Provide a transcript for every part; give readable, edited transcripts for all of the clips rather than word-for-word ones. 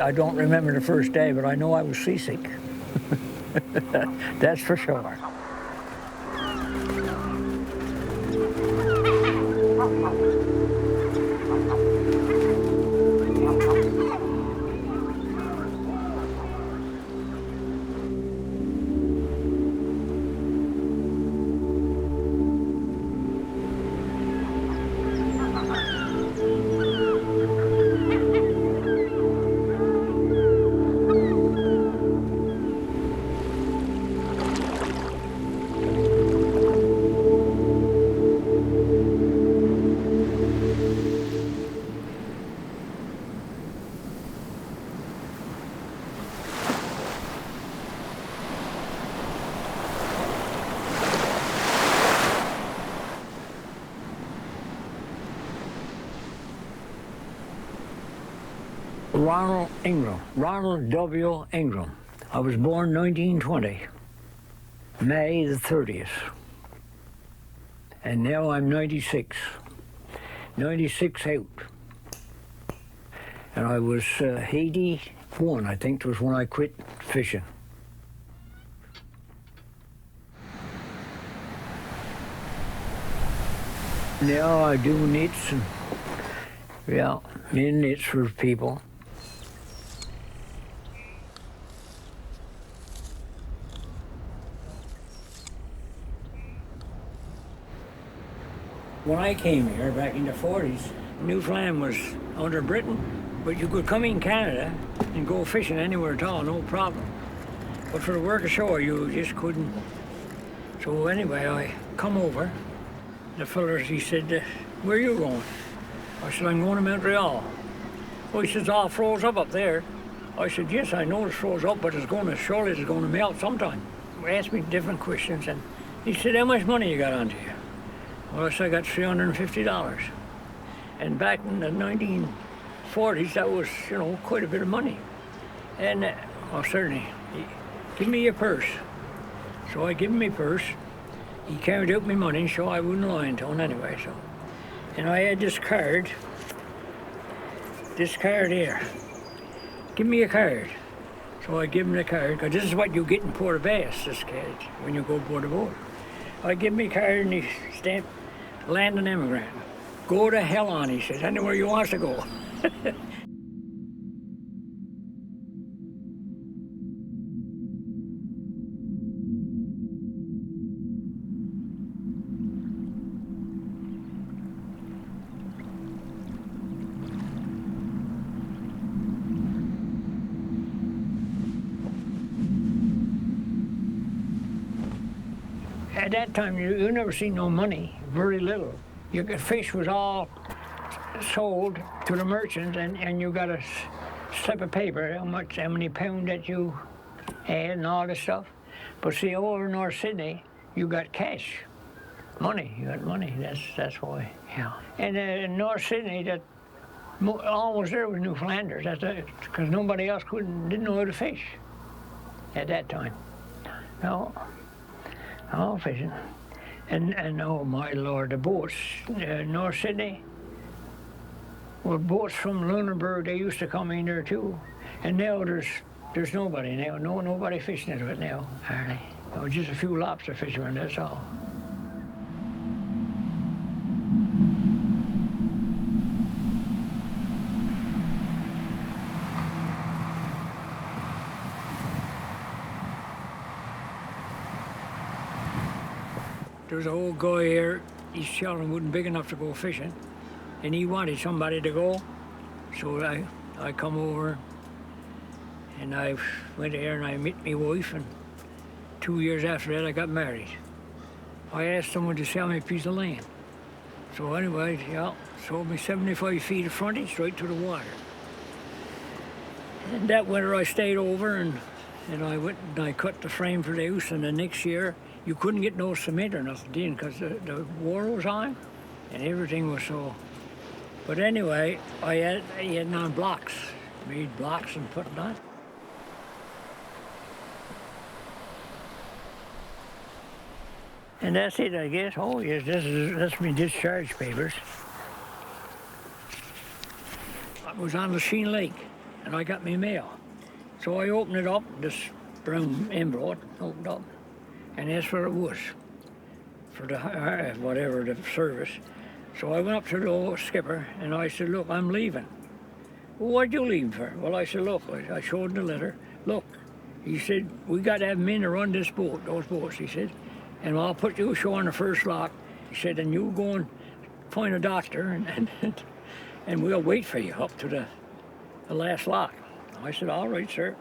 I don't remember the first day, but I know I was seasick. That's for sure. Ronald W. Ingraham. I was born 1920, May the 30th. And now I'm 96. 96 out. And I was 81, I think, was when I quit fishing. Now I do nets and, yeah, nets for people. When I came here back in the 40s, Newfoundland was under Britain, but you could come in Canada and go fishing anywhere at all, no problem. But for the work ashore, you just couldn't. So anyway, I come over. The fella, he said, where are you going? I said, I'm going to Montreal. Well, he says, all froze up there. I said, yes, I know it's froze up, but surely it's going to melt sometime. He asked me different questions, and he said, how much money you got onto you? Well, I said, I got $350. And back in the 1940s, that was, quite a bit of money. And, well, certainly, give me your purse. So I give him my purse. He carried out my money, so I wouldn't lie to him anyway, so. And I had this card here. Give me a card. So I give him the card, because this is what you get in Port of Bass, this card, when you go aboard the boat. I give him my card, and he stamped, land in Ingraham. Go to hell on, he says, anywhere you want to go. At that time, you never seen no money, very little. Fish was all sold to the merchants, and you got a slip of paper, how many pounds that you had and all this stuff. But see, over in North Sydney, you got cash, money. You got money. That's why. Yeah. And in North Sydney, that almost there was Newfoundlanders. Because nobody else didn't know how to fish at that time. No. All fishing. And oh my Lord, the boats, North Sydney, well, boats from Lunenburg, they used to come in there too. And now there's nobody now, nobody fishing it now, hardly. Oh, just a few lobster fishermen, that's all. There was an old guy here, his children wasn't big enough to go fishing, and he wanted somebody to go. So I come over, and I went there and I met my wife, and 2 years after that I got married. I asked someone to sell me a piece of land. So anyway, yeah, sold me 75 feet of frontage right to the water. And that winter I stayed over, and I went and I cut the frame for the house, and the next year, you couldn't get no cement or nothing, didn't, because the war was on, and everything was so. But anyway, I had on blocks, made blocks and put it on. And that's it, I guess. Oh yes, that's my discharge papers. I was on the Sheen Lake, and I got my mail. So I opened it up, this brown envelope opened up, and that's what it was, for the whatever, the service. So I went up to the old skipper and I said, look, I'm leaving. Well, what'd you leave for? Well, I said, look, I showed him the letter. Look, he said, we got to have men to run this boat, those boats, he said, and I'll put you ashore on the first lock. He said, and you go and find a doctor and we'll wait for you up to the last lock. I said, all right, sir.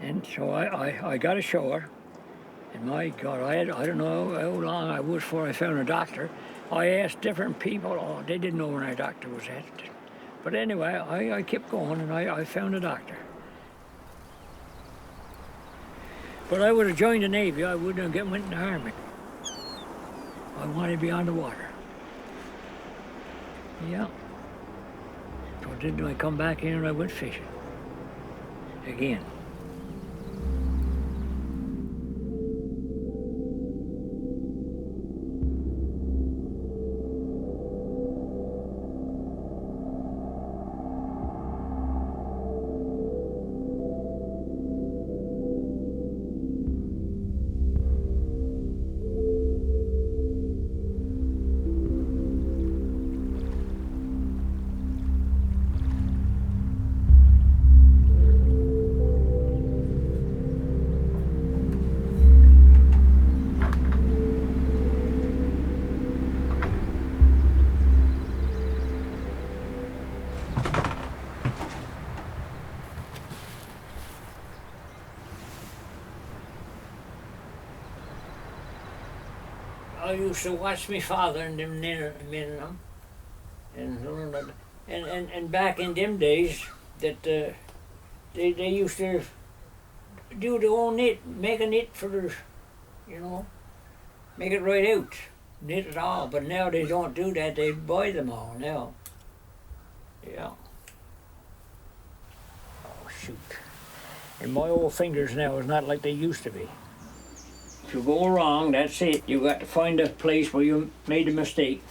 And so I got ashore, and my God, I don't know how long I was before I found a doctor. I asked different people, oh, they didn't know where our doctor was at. But anyway, I kept going, and I found a doctor. But I would have joined the Navy. I wouldn't have went in the Army. I wanted to be on the water. Yeah. So then I come back in and I went fishing again. I used to watch my father and them men and them, and back in them days that they used to do their own knit, make a knit for their, make it right out, knit it all. But now they don't do that. They buy them all now. Yeah. Oh shoot! And my old fingers now is not like they used to be. If you go wrong, that's it. You got to find a place where you made a mistake.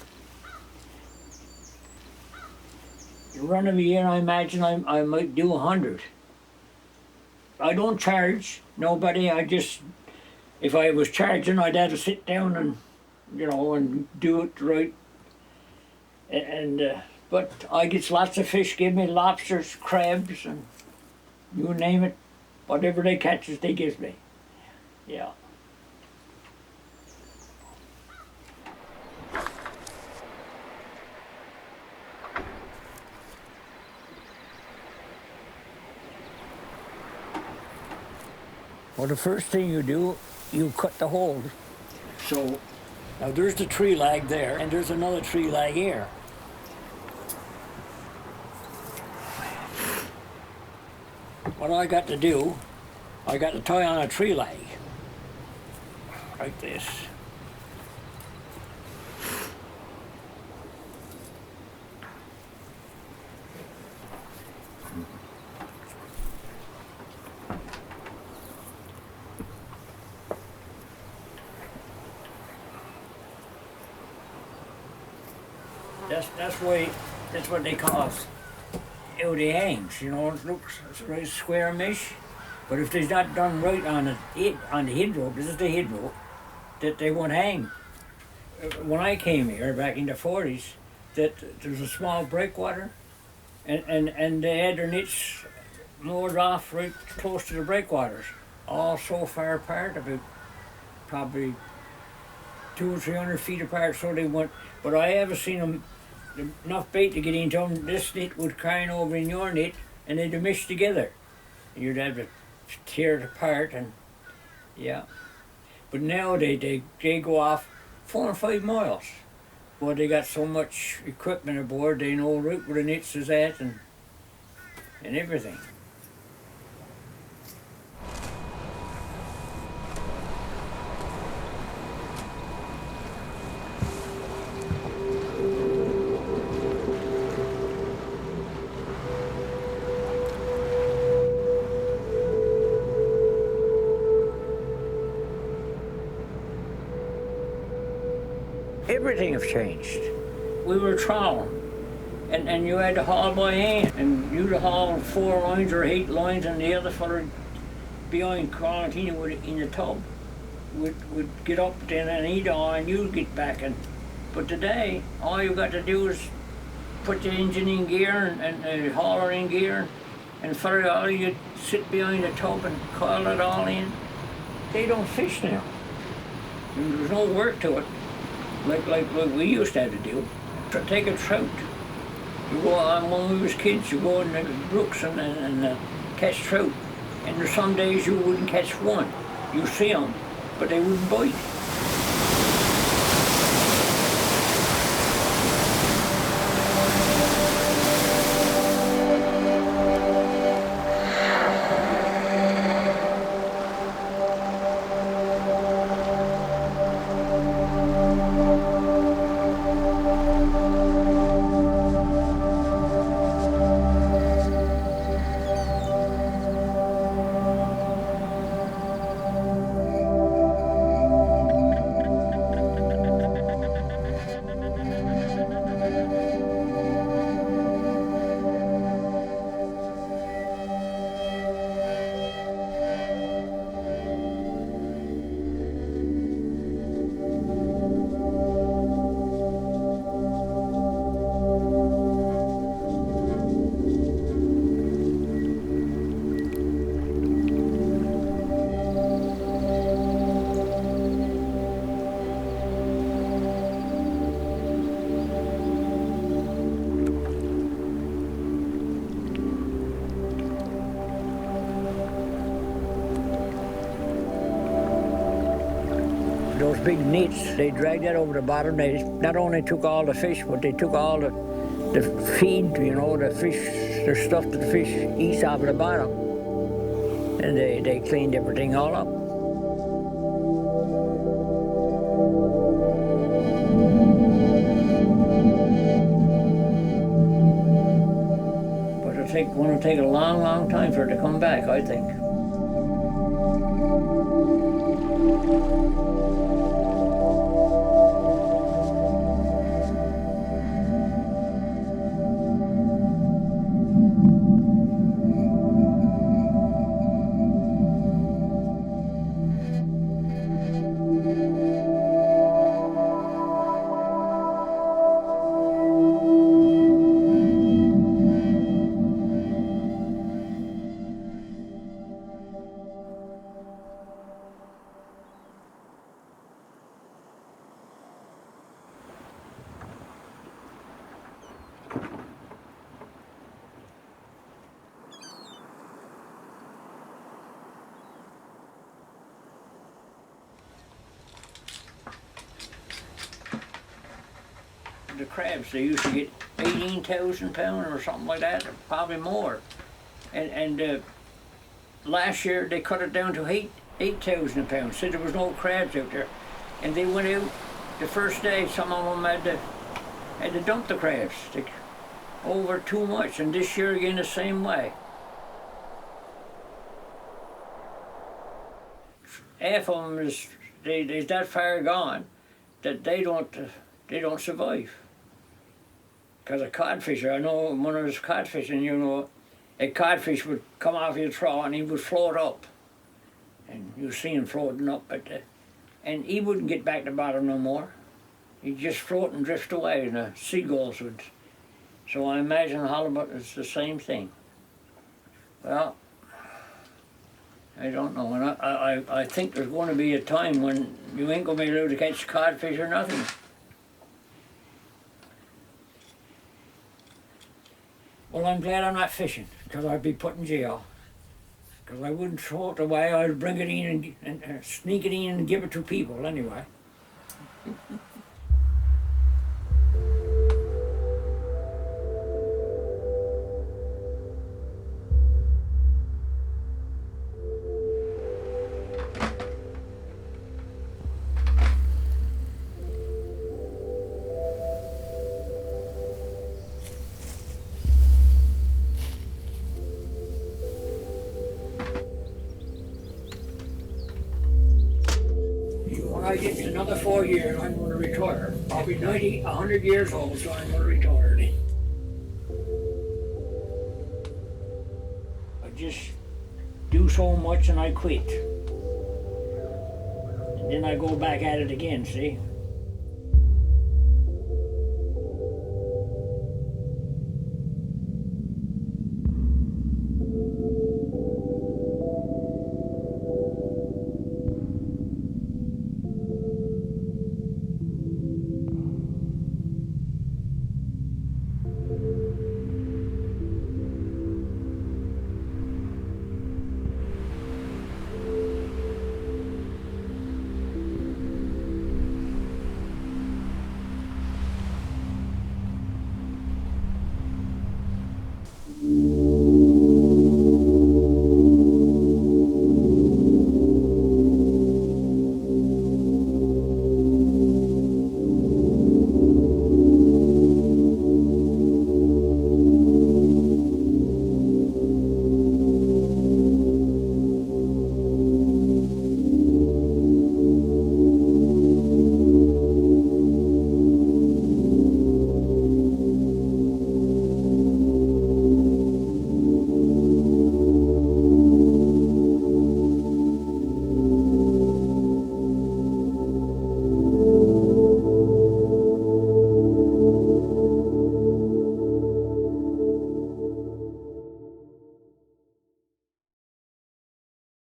You run of a year, I imagine I might do 100. I don't charge nobody. If I was charging, I'd have to sit down and, and do it right. But I get lots of fish. Give me lobsters, crabs, and you name it. Whatever they catches, they give me. Yeah. Well, the first thing you do, you cut the hold. So, now there's the tree lag there, and there's another tree lag here. What I got to do, I got to tie on a tree lag, like this. That's what they call how they hangs. It looks right square mesh, but if they're not done right on the head rope, this is the head rope, that they won't hang. When I came here back in the 40s, that there was a small breakwater, and they had their nets moored off right close to the breakwaters, all so far apart, about probably 200 or 300 feet apart. So they went, but I ever seen them enough bait to get into them. This net would carry over in your net, and they'd mesh together. You'd have to tear it apart, and yeah. But now they go off 4 or 5 miles. Well, they got so much equipment aboard, they know right where the nets is at and everything. Everything has changed. We were trawling, And you had to haul by hand, and you'd haul 4 lines or 8 lines, and the other fella behind quarantine in the tub would get up then and eat all, and you'd get back. But today, all you got to do is put the engine in gear and the hauler in gear, and for all you sit behind the tub and coil it all in. They don't fish now. There's no work to it, like we used to have to do. Take a trout. You go on when we was kids, you go in the brooks and catch trout. And there's some days you wouldn't catch one. You see them, but they wouldn't bite. Those big nets, they dragged that over the bottom. They not only took all the fish, but they took all the feed, you know, the fish, the stuff that the fish eats off of the bottom. And they cleaned everything all up. But it's going to take a long, long time for it to come back, I think. The crabs, they used to get 18,000 pounds or something like that, or probably more. And last year they cut it down to 8,000 pounds. Said there was no crabs out there. And they went out the first day, some of them had to dump the crabs. They, over too much, and this year again the same way. Half of them is they're that far gone that they don't survive. Because a codfish, I know when I was codfishing, you know, a codfish would come off your trough and he would float up. And you see him floating up, and he wouldn't get back to the bottom no more. He'd just float and drift away, and the seagulls would. So I imagine halibut is the same thing. Well, I don't know, and I think there's going to be a time when you ain't going to be able to catch codfish or nothing. Well, I'm glad I'm not fishing, because I'd be put in jail. Because I wouldn't throw it away, I'd bring it in and sneak it in and give it to people anyway. When I get another 4 years, I'm going to retire. I'll be 90, 100 years old, so I'm going to retire. just do so much and I quit. And then I go back at it again, see?